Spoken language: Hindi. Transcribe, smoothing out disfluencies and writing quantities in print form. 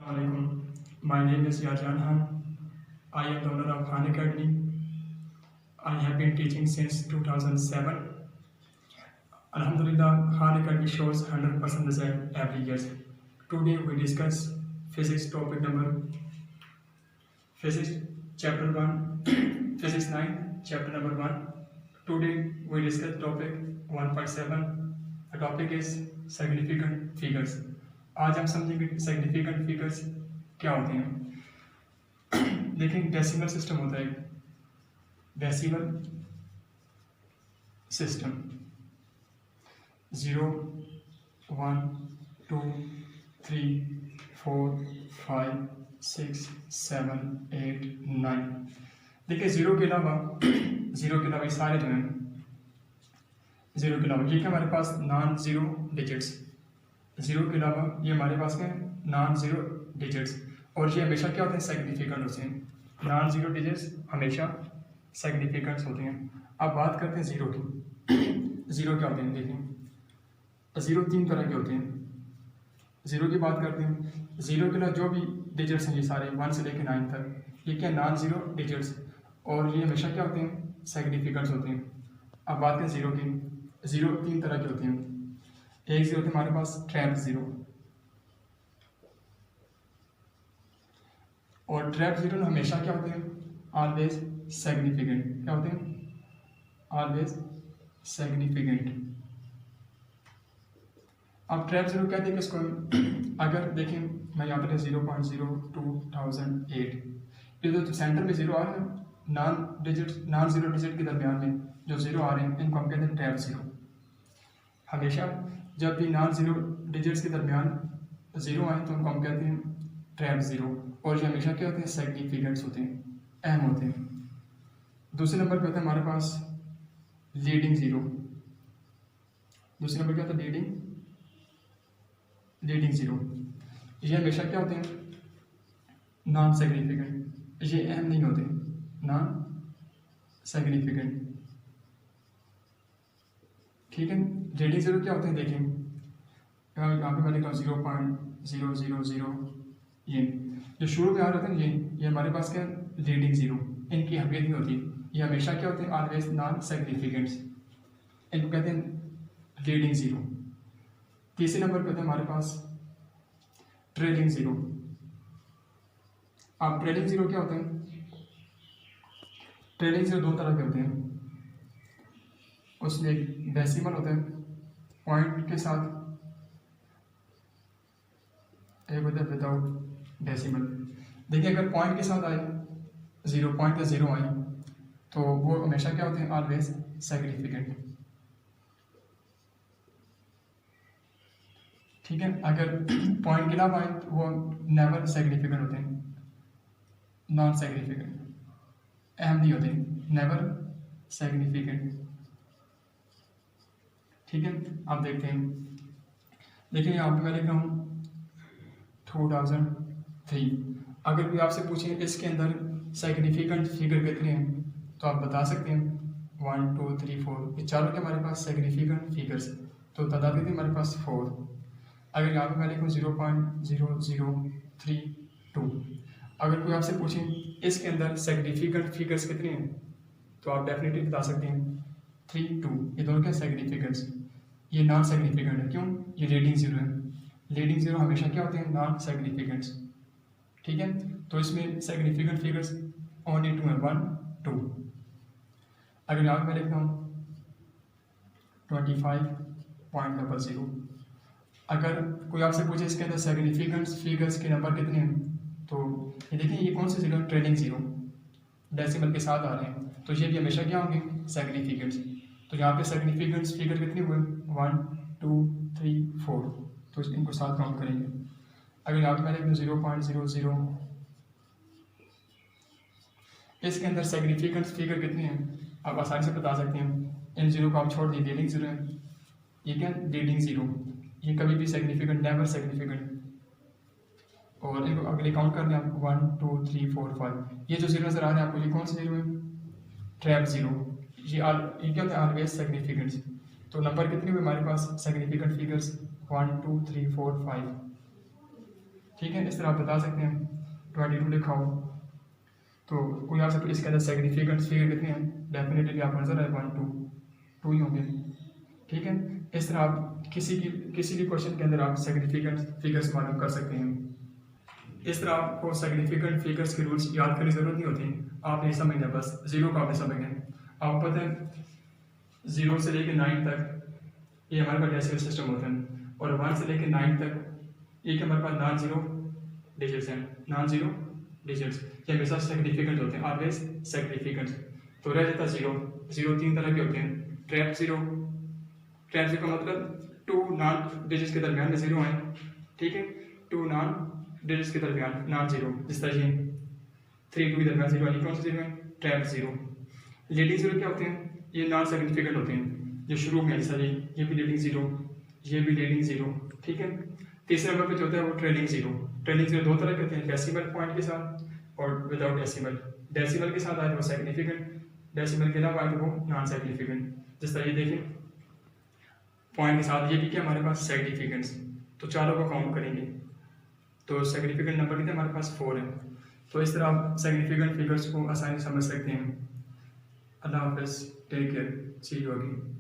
Alaikum. My name is Yarjan Khan. I am the owner of Khan Academy. I have been teaching since 2007. Alhamdulillah, Khan Academy shows 100% result every year. Today we discuss physics topic number physics chapter 1 physics 9 chapter number 1. Today we discuss topic 1.7. The topic is significant figures. आज हम समझेंगे सिग्निफिकेंट फिगर्स क्या होते हैं। देखिए डेसिमल सिस्टम होता है, डेसिमल सिस्टम 0 1 2 3 4 5 6 7 8 9। देखिए जीरो के अलावा ये सारे जो हैं जीरो के अलावा ये क्या हमारे पास नॉन जीरो डिजिट्स, जीरो के अलावा ये हमारे पास क्या है नॉन जीरो डिजिट्स, और ये हमेशा क्या होते हैं सिग्निफिकेंट होते हैं। नॉन जीरो डिजिट्स हमेशा सिग्निफिकेंट्स होते हैं। अब बात करते हैं जीरो की। जीरो क्या होते हैं, देखिए जीरो तीन तरह के होते हैं। जीरो की बात करते हैं, जीरो के अलावा जो भी डिजिट्स हैं ये सारे 1 से लेकर 9 तक ये क्या नॉन जीरो डिजिट्स, और ये हमेशा क्या होते हैं सिग्निफिकेंट्स होते हैं। अब बात करें जीरो की, जीरो तीन तरह के होते हैं। एक जीरो होते हैं हमारे पास ट्रैप जीरो, और ट्रैप जीरो हमेशा क्या होते हैं ऑलवेज सिग्निफिकेंट। क्या होते हैं ऑलवेज सिग्निफिकेंट। अब ट्रैप जीरो कहते हैं किसको, अगर देखें मैं यहाँ पर 0.02,008 ये जो सेंटर में जीरो आ रहे हैं नॉन जीरो डिजिट के दरमियान में जो जीरो आ रहे हैं इनको हम कहते हैं ट्रैप जीरो। हमेशा जब भी नॉन जीरो डिजिट्स के दरमियान जीरो आए तो उनको हम कहते हैं ट्रैप जीरो, और ये हमेशा क्या होते हैं सिग्निफिकेंट्स होते हैं, अहम होते हैं। दूसरे नंबर पे होता है हमारे पास लीडिंग जीरो। दूसरे नंबर क्या होता है लीडिंग जीरो। ये हमेशा क्या होते हैं नॉन सिग्निफिकेंट, ये अहम नहीं होते, नॉन सिग्निफिकेंट। ठीक है, लीडिंग जीरो क्या होते हैं देखें यहाँ पे मैं लिखा हूँ 0.000। ये जो शुरू में आ रहे होते हैं ये हमारे पास क्या लीडिंग जीरो, इनकी अहमियत नहीं होती, ये हमेशा क्या होते हैं ऑलवेज नॉन सिग्निफिकेंट्स, इनको कहते हैं लीडिंग जीरो। तीसरे नंबर पे होता है हमारे पास ट्रेलिंग जीरो। अब ट्रेलिंग जीरो क्या होते हैं, ट्रेलिंग जीरो दो तरह के होते हैं। उसमें एक डेसिमल होता है पॉइंट के साथ, एक होता है विदाउट डेसिमल। देखिए अगर पॉइंट के साथ आए जीरो, पॉइंट का जीरो आए तो वो हमेशा क्या होते हैं ऑलवेज सिग्निफिकेंट। ठीक है, अगर पॉइंट के अलावा आए तो वो नेवर सिग्निफिकेंट होते हैं, नॉन सिग्निफिकेंट, अहम नहीं होते, नेवर सिग्निफिकेंट। ठीक है, आप देखते हैं, देखिए यहाँ पे मैं लिख रहा हूँ 2003। अगर कोई आपसे पूछे इसके अंदर सिग्निफिकेंट फिगर कितने हैं तो आप बता सकते हैं 1 2 3 4, ये चारों के हमारे पास सिग्निफिकेंट फिगर्स, तो तादाद कितनी हमारे पास 4। अगर यहाँ पे मैं लिखूँ 0.0032, अगर कोई आपसे पूछे इसके अंदर सिग्निफिकेंट फिगर्स कितने हैं तो आप डेफिनेटली बता सकते हैं 3 2। ये दोनों क्या सिग्निफिकेंट्स, ये नॉन सिग्निफिकेंट है, क्यों ये लीडिंग जीरो है। लीडिंग जीरो हमेशा क्या होते हैं नॉन सिग्निफिकेंट्स। ठीक है, तो इसमें सिग्निफिकेंट फिगर्स ओनली 2 हैं, 1 2। अगर यहाँ मैं लिखता हूँ 25.00, अगर कोई आपसे पूछे इसके अंदर सिग्निफिकेंट फिगर्स के नंबर कितने हैं तो ये देखिए ये कौन से जीरो, ट्रेलिंग जीरो डेसिमल के साथ आ रहे हैं, तो ये भी हमेशा क्या होंगे सिग्निफिकेंट्स। तो यहाँ पे सिग्निफिकेंट्स फिगर कितने हुए 1 2 3 4, तो इनको साथ काउंट करेंगे। अगर यहाँ पे मैं लिखूँ 0.00, इसके अंदर सिग्निफिकेंट फिगर कितने हैं आप आसानी से बता सकते हैं। इन जीरो को आप छोड़ दिए, लीडिंग जीरो है, ये क्या लीडिंग जीरो, ये कभी भी सिग्निफिकेंट नेवर सिग्निफिकेंट, और इनको अगले काउंट करने आप 1 2 3 4 5। ये जो जीरो नजर आ रहे हैं आपको ये कौन से जीरो है ट्रैप जीरो, ये क्या होता है ऑलवेज सिग्निफिकेंट्स। तो नंबर कितने हुए हमारे पास सिग्निफिकेंट फिगर्स 1 2 3 4 5। ठीक है, इस तरह आप बता सकते हैं 22 लिखा हो तो कोई आपसे तो इसके अंदर सिग्निफिकेंट फिगर कितने हैं, डेफिनेटली आपको नजर आए 1 2 2 ही होंगे। ठीक है, इस तरह आप किसी भी क्वेश्चन के अंदर आप सिग्निफिकेंट फिगर्स मालूम कर सकते हैं। इस तरह आपको सिग्निफिकेंट फिगर्स के रूल्स याद करने की जरूरत नहीं होती, आप ये समझना बस जीरो का आपने समझना है। आपको पता है 0 से लेकर 9 तक ये हमारे पास डेसिमल सिस्टम होता है और 1 से लेकर 9 तक एक हमारे पास नॉन जीरो डिजिट्स हैं, नॉन जीरो डिजिट्स ये हमेशा सिग्निफिकेंट होते हैं, ऑलवेज सिग्निफिकेंट। तो रह जाता जीरो। जीरो 3 तरह के होते हैं, ट्रैप जीरो का मतलब 2 नॉन डिजिट्स के दरमियान में जीरो है। ठीक है, 2 नॉन डिजिट्स के दरमियान नॉन जीरो, जिस तरह ये 3 2 के दरमियान जीरो है, कौन सा जीरो है, ट्रैप जीरो। लीडिंग जीरो क्या होते हैं, ये नॉन सिग्निफिकेंट होते हैं, जो शुरू में जैसा ये भी लीडिंग जीरो, ये भी लीडिंग जीरो। ठीक है, तीसरे नंबर पे जो होता है वो ट्रेलिंग जीरो। ट्रेलिंग जीरो 2 तरह के होते हैं, डेसिमल पॉइंट के साथ और विदाउट डेसिमल। डेसिमल के साथ आए तो वो सिग्निफिकेंट, डेसिमल के अलावा आए तो वो नॉन सिग्निफिकेंट। जिस तरह ये देखें पॉइंट के साथ, ये भी क्या हमारे पास सिग्निफिकेंट्स। तो चारों को काउंट करेंगे तो सिग्निफिकेंट नंबर कितने हमारे पास 4 है। तो इस तरह आप सिग्निफिकेंट फिगर्स को आसानी से समझ सकते हैं। अल्लाह हाफिज़, take care, see you again.